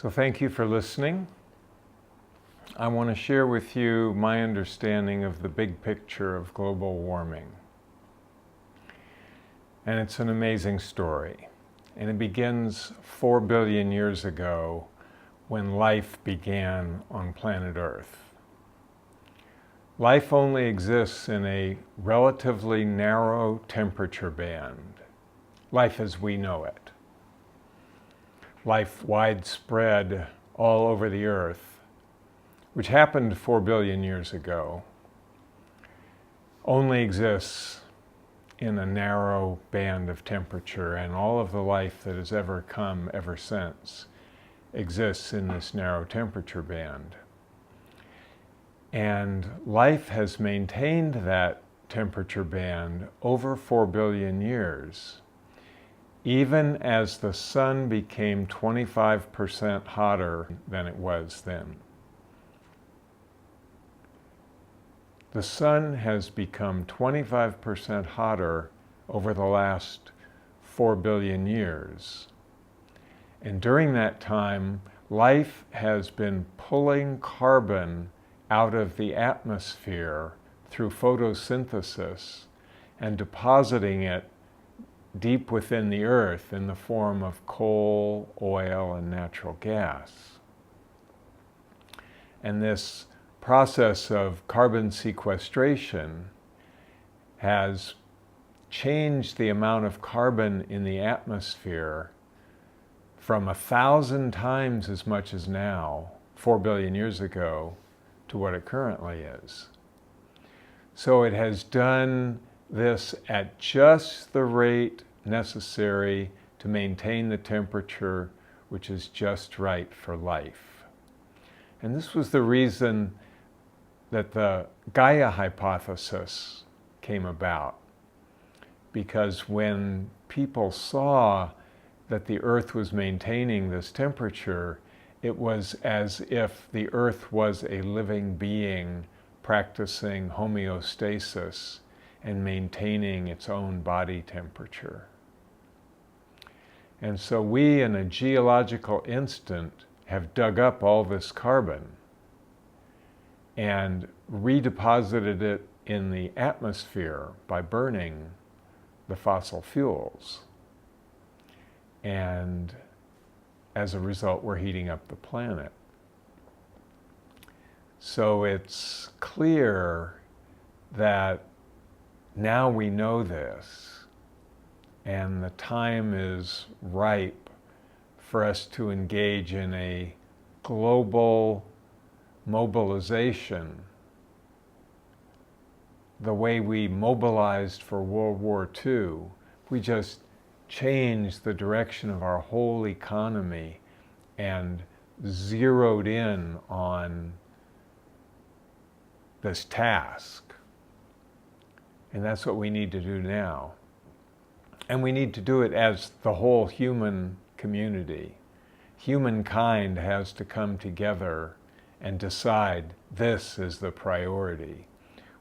So thank you for listening. I want to share with you my understanding of the big picture of global warming. And it's an amazing story. And it begins 4 billion years ago when life began on planet Earth. Life only exists in a relatively narrow temperature band. Life as we know it. Life widespread all over the earth, which happened 4 billion years ago, only exists in a narrow band of temperature, and all of the life that has ever come ever since exists in this narrow temperature band. And life has maintained that temperature band over 4 billion years. Even as the sun became 25% hotter than it was then. The sun has become 25% hotter over the last 4 billion years. And during that time, life has been pulling carbon out of the atmosphere through photosynthesis and depositing it deep within the earth in the form of coal, oil, and natural gas. And this process of carbon sequestration has changed the amount of carbon in the atmosphere from 1,000 times as much as now, 4 billion years ago, to what it currently is. So it has done this at just the rate necessary to maintain the temperature which is just right for life. And this was the reason that the Gaia hypothesis came about. Because when people saw that the Earth was maintaining this temperature, it was as if the Earth was a living being practicing homeostasis and maintaining its own body temperature. And so we, in a geological instant, have dug up all this carbon and redeposited it in the atmosphere by burning the fossil fuels. And as a result, we're heating up the planet. So it's clear that now we know this, and the time is ripe for us to engage in a global mobilization, the way we mobilized for World War II. We just changed the direction of our whole economy and zeroed in on this task. And that's what we need to do now. And we need to do it as the whole human community. Humankind has to come together and decide this is the priority.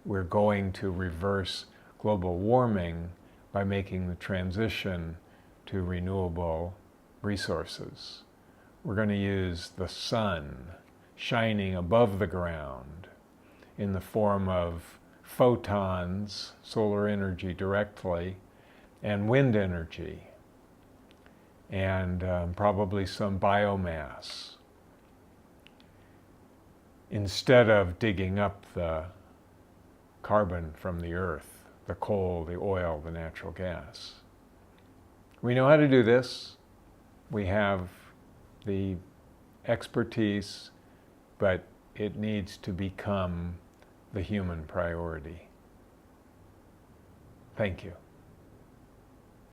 We're going to reverse global warming by making the transition to renewable resources. We're going to use the sun shining above the ground in the form of photons, solar energy directly, and wind energy, and probably some biomass, instead of digging up the carbon from the earth, the coal, the oil, the natural gas. We know how to do this. We have the expertise, but it needs to become the human priority. Thank you.